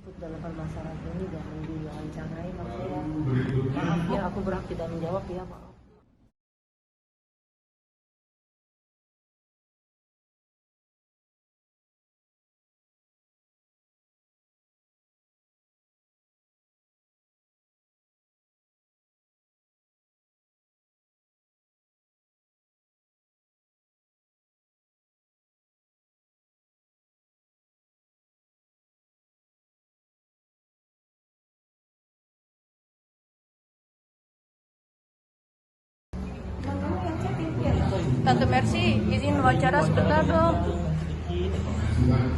ikut dalam permasalahan ini jangan diwawancarai maksudnya. Maaf ya, aku berhak tidak menjawab ya, maaf. Tante Mercy, izin wawancara sebentar dong.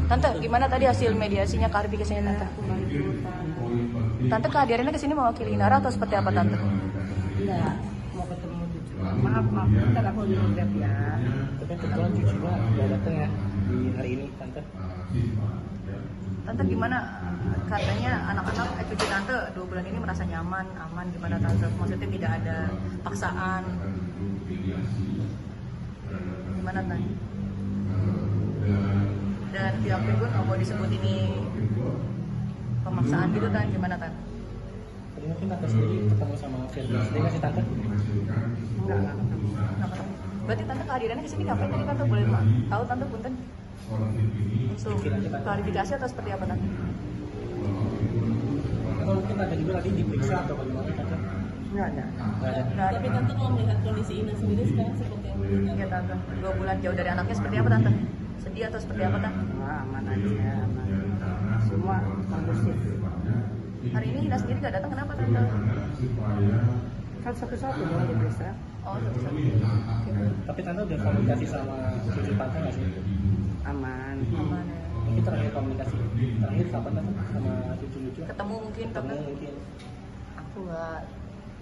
Tante, gimana tadi hasil mediasinya, klarifikasinya Tante? Tante kehadirannya kesini mewakili Inara atau seperti apa Tante? Enggak, mau ketemu cucu. Maaf, ntar aku lihat ya. Tapi kebetulan cucunya udah datang ya di hari ini, Tante. Tante gimana? Katanya anak-anak cucu Tante 2 bulan ini merasa nyaman, aman, gimana Tante? Maksudnya tidak ada paksaan. Gimana Tante? Dan pihak Virgon nggak mau disebut ini pemaksaan gitu Tante, gimana Tante? Tadi mungkin Tante sendiri ketemu sama Virgon sendiri nggak sih Tante? Enggak ketemu. Nggak ketemu. Berarti Tante kehadirannya kesini ngapain tadi Tante? Boleh tahu Tante punten? Untuk klarifikasi atau seperti apa Tante? Atau mungkin Tante juga tadi diperiksa atau bagaimana Tante? Enggak ada. Nggak ada. Tapi Tante kalau melihat kondisi Ina sendiri sekarang seperti apa? Ya Tante, 2 bulan jauh dari anaknya seperti apa Tante? Sedih atau seperti apa Tante? Wah, aman aja, aman. Semua kondusif. Hari ini Ina sendiri nggak datang, kenapa Tante? Kan satu-satu dong diperiksa. Oh, satu-satu. Tapi Tante udah komunikasi sama cucu Tante nggak sih? Aman. Aman ya. Mungkin terakhir komunikasi terakhir kapan Tante sama cucu-cucu? Ketemu mungkin Tante? Ketemu mungkin. Aku nggak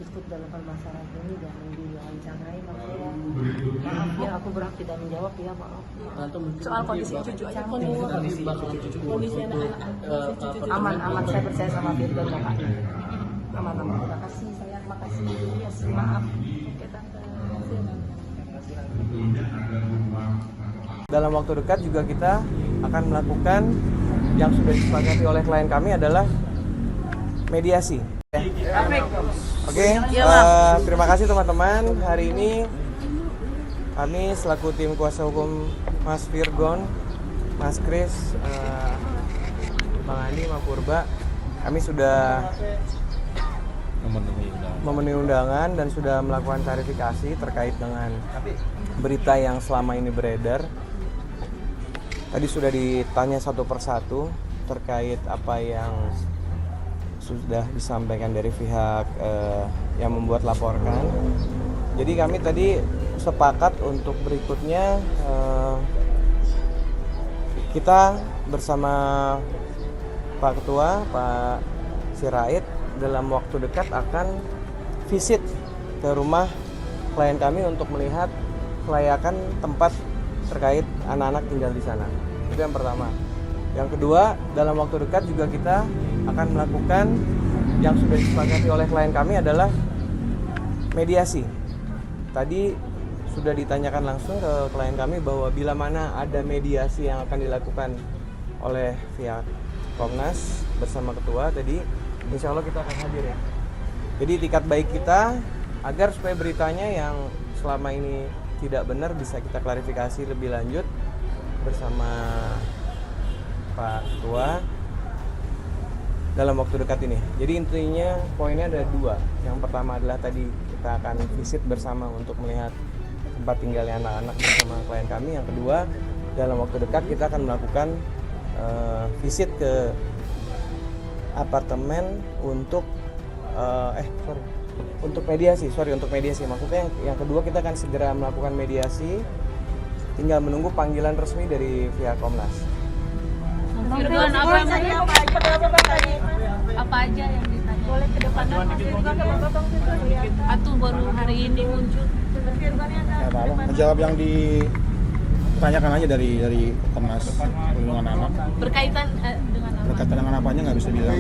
ikut dalam permasalahan ini jangan diwawancarai maksudnya. Maaf ya, aku berhak tidak menjawab ya, maaf. Tante mungkin Soal kondisi cucu aja. kondisi cucu Kondisi anak-anak Aman, saya percaya sama Virgon ya Kak. Aman. Terima kasih sayang, makasih. Yes, maaf. Oke Tante. Dalam waktu dekat juga kita akan melakukan yang sudah disepakati oleh klien kami adalah mediasi. Oke, terima kasih teman-teman. Hari ini kami selaku tim kuasa hukum Mas Virgon, Mas Kris, Bang Andi, Mas Purba, kami sudah memenuhi undangan dan sudah melakukan klarifikasi terkait dengan berita yang selama ini beredar. Tadi sudah ditanya satu persatu terkait apa yang sudah disampaikan dari pihak yang membuat laporan. Jadi kami tadi sepakat untuk berikutnya kita bersama Pak Ketua, Pak Sirait dalam waktu dekat akan visit ke rumah klien kami untuk melihat kelayakan tempat terkait anak-anak tinggal di sana. Itu yang pertama. Yang kedua, dalam waktu dekat juga kita akan melakukan yang sudah disepakati oleh klien kami adalah mediasi. Tadi sudah ditanyakan langsung ke klien kami bahwa bila mana ada mediasi yang akan dilakukan oleh pihak Komnas bersama ketua tadi, insya Allah kita akan hadir ya. Jadi tiket baik kita agar supaya beritanya yang selama ini tidak benar bisa kita klarifikasi lebih lanjut bersama Pak Ketua dalam waktu dekat ini. Jadi intinya poinnya ada 2. Yang pertama adalah tadi kita akan visit bersama untuk melihat tempat tinggalnya anak-anak bersama klien kami. Yang kedua, dalam waktu dekat kita akan melakukan visit ke apartemen untuk untuk mediasi. Maksudnya yang kedua kita akan segera melakukan mediasi, tinggal menunggu panggilan resmi dari pihak Komnas. Virgon apa aja yang ditanya? Boleh ke depan atau baru hari ini muncul? Menjawab yang ditanyakan aja dari Komnas Perlindungan Anak. Berkaitan dengan apa? Berkaitan dengan apanya nggak bisa bilang.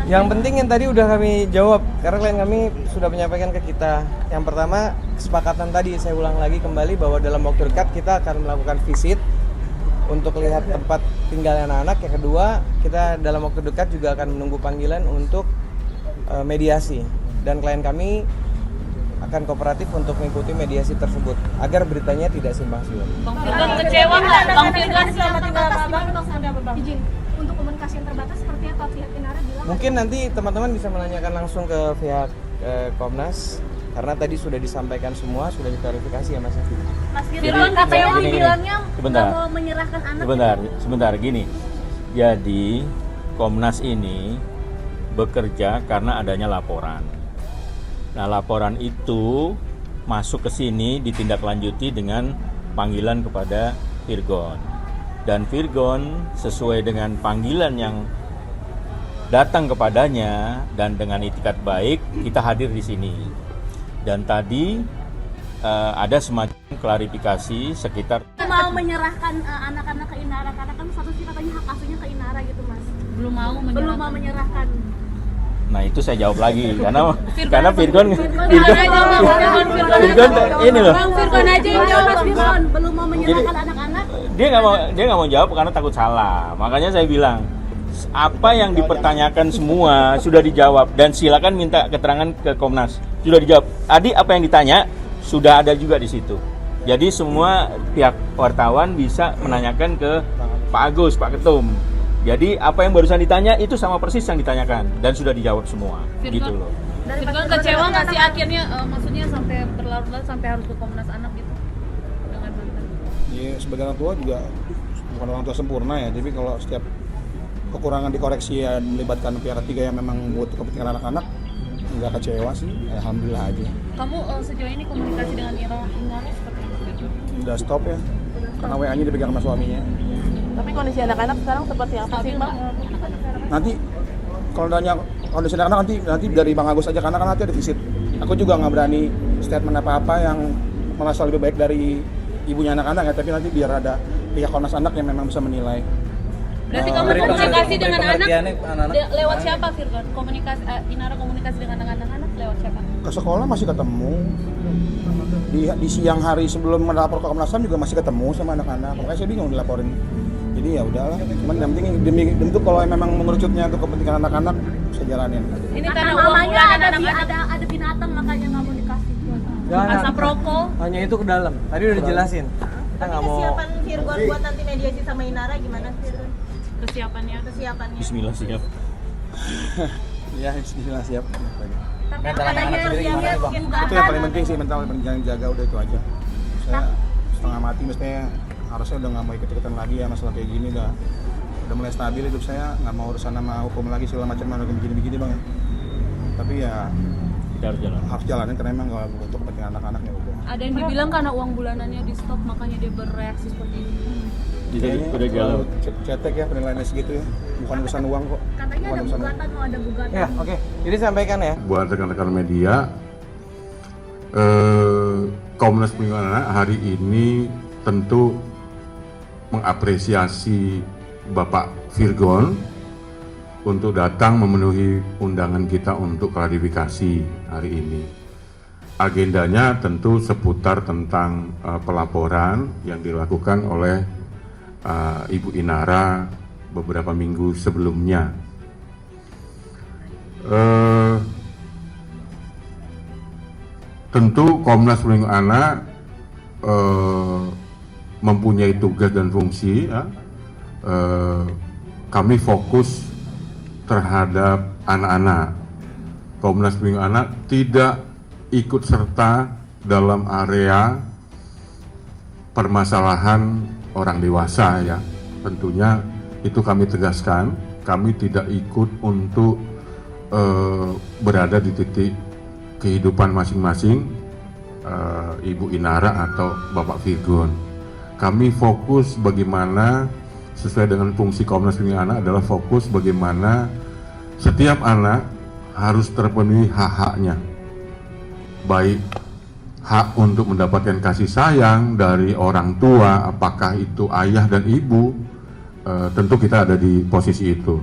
Yang penting yang tadi udah kami jawab karena klien kami sudah menyampaikan ke kita. Yang pertama kesepakatan tadi saya ulang lagi kembali bahwa dalam waktu dekat kita akan melakukan visit untuk lihat tempat tertinggalnya anak-anak. Yang kedua, kita dalam waktu dekat juga akan menunggu panggilan untuk mediasi, dan klien kami akan kooperatif untuk mengikuti mediasi tersebut agar beritanya tidak simpang siur. Bang Firgon kecewa nggak? Bang Firgon selama tinggal Abang. Izin, untuk komunikasi yang terbatas seperti apa pihak Inara bilang? Mungkin nanti teman-teman bisa menanyakan langsung ke pihak Komnas, karena tadi sudah disampaikan semua, sudah diklarifikasi ya Mas. Mas Firgon katanya bilangnya sebentar. nggak mau menyerahkan anak. Sebentar gini. Jadi Komnas ini bekerja karena adanya laporan. Nah, laporan itu masuk ke sini ditindaklanjuti dengan panggilan kepada Firgon. Dan Firgon sesuai dengan panggilan yang datang kepadanya dan dengan itikat baik, kita hadir di sini. Dan tadi ada semacam klarifikasi sekitar Mau menyerahkan anak-anak ke Inara karena kan satu sih katanya hak asuhnya ke Inara gitu Mas. belum mau Belum mau menyerahkan. Nah, itu saya jawab lagi karena Firgon ini loh. Bang Firgon aja yang jawab Mas Firgon, belum mau menyerahkan anak-anak. Dia nggak mau jawab karena takut salah. Makanya saya bilang apa yang dipertanyakan semua sudah dijawab, dan silakan minta keterangan ke Komnas. Sudah dijawab. Tadi apa yang ditanya sudah ada juga di situ. Jadi semua pihak wartawan bisa menanyakan ke Pak Agus, Pak Ketum. Jadi apa yang barusan ditanya itu sama persis yang ditanyakan dan sudah dijawab semua. Gitu loh. Firgon kecewa nggak sih akhirnya maksudnya sampai berlarut-larut sampai harus ke Komnas Anak gitu dengan mantan? Ya, sebagai orang tua juga bukan orang tua sempurna ya, tapi kalau setiap kekurangan dikoreksi ya melibatkan pihak ketiga yang memang buat kepentingan anak-anak, nggak kecewa sih, alhamdulillah aja. Kamu sejauh ini komunikasi dengan Inara seperti apa? Udah stop ya, karena WA-nya dipegang sama suaminya. Tapi kondisi anak-anak sekarang seperti apa sih, Bang? Nanti kalau nanya kondisi anak-anak nanti dari Bang Agus aja, karena kan nanti ada visit. Aku juga nggak berani statement apa-apa yang merasa lebih baik dari ibunya anak-anak ya, tapi nanti biar ada pihak Komnas Anak yang memang bisa menilai. Berarti kamu komunikasi dengan anak lewat siapa, Firgon? Inara komunikasi dengan anak-anak lewat siapa? Ke sekolah masih ketemu, di siang hari sebelum melapor ke Komnas HAM juga masih ketemu sama anak-anak. Makanya saya bingung dilaporin. Jadi ya udahlah, cuman yang penting demi bentuk kalau memang mengerucutnya untuk kepentingan anak-anak saya jalanin. Ini karena uang bulanan anak-anak. Ada binatang makanya nggak mau dikasih. Asap rokok. Hanya itu ke dalam. Tadi udah dijelasin. Kita nggak mau. Kesiapan Firgon buat nanti mediasi sama Inara gimana Firgon? Kesiapannya. Bismillah siap. Ya, bismillah siap. Mental anak-anak sendiri gimana nih, Bang? Itu yang paling penting sih, mental yang jaga udah itu aja. Saya setengah mati mestinya, harusnya udah nggak mau ikut-ikutan lagi ya masalah kayak gini, udah mulai stabil hidup saya, nggak mau urusan sama hukum lagi segala macam begini-begini Bang ya. Tapi ya Kita harus jalanin karena emang kalau untuk kepentingan anak-anak ya udah. Ada yang dibilang karena uang bulanannya di stop makanya dia bereaksi seperti ini. Jadi udah jalan. Cetek ya penilaiannya segitu ya, bukan urusan uang kok. Katanya ada gugatan, mau ada gugatan. Ya, oke. Jadi sampaikan ya. Buat rekan-rekan media, Komnas Perlindungan Anak hari ini tentu mengapresiasi Bapak Firgon untuk datang memenuhi undangan kita untuk klarifikasi hari ini. Agendanya tentu seputar tentang pelaporan yang dilakukan oleh Ibu Inara beberapa minggu sebelumnya. Tentu Komnas Perlindungan Anak mempunyai tugas dan fungsi ya. Kami fokus terhadap anak-anak. Komnas Perlindungan Anak tidak ikut serta dalam area permasalahan orang dewasa ya. Tentunya itu kami tegaskan, kami tidak ikut untuk berada di titik kehidupan masing-masing Ibu Inara atau Bapak Firgon. Kami fokus bagaimana sesuai dengan fungsi Komnas Perlindungan Anak adalah fokus bagaimana setiap anak harus terpenuhi hak-haknya, baik hak untuk mendapatkan kasih sayang dari orang tua, apakah itu ayah dan ibu, tentu kita ada di posisi itu.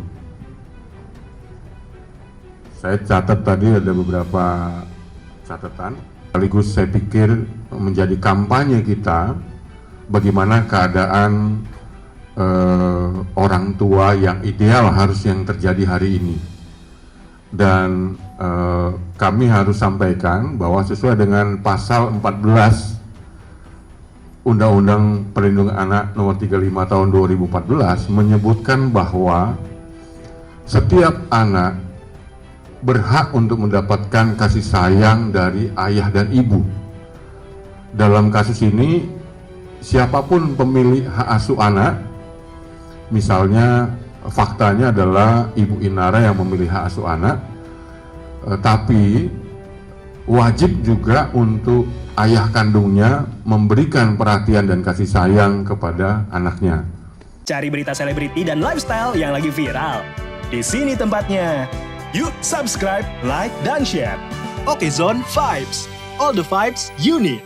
Saya catat tadi ada beberapa catatan, sekaligus saya pikir menjadi kampanye kita bagaimana keadaan orang tua yang ideal harus yang terjadi hari ini. Dan kami harus sampaikan bahwa sesuai dengan pasal 14 Undang-Undang Perlindungan Anak Nomor 35 Tahun 2014 menyebutkan bahwa setiap anak berhak untuk mendapatkan kasih sayang dari ayah dan ibu. Dalam kasus ini, siapapun pemilik hak asuh anak, misalnya faktanya adalah Ibu Inara yang memilih hak asuh anak, tapi wajib juga untuk ayah kandungnya memberikan perhatian dan kasih sayang kepada anaknya. Cari berita selebriti dan lifestyle yang lagi viral. Di sini tempatnya. Yuk subscribe, like, dan share. Okezone Vibes. All the vibes you need.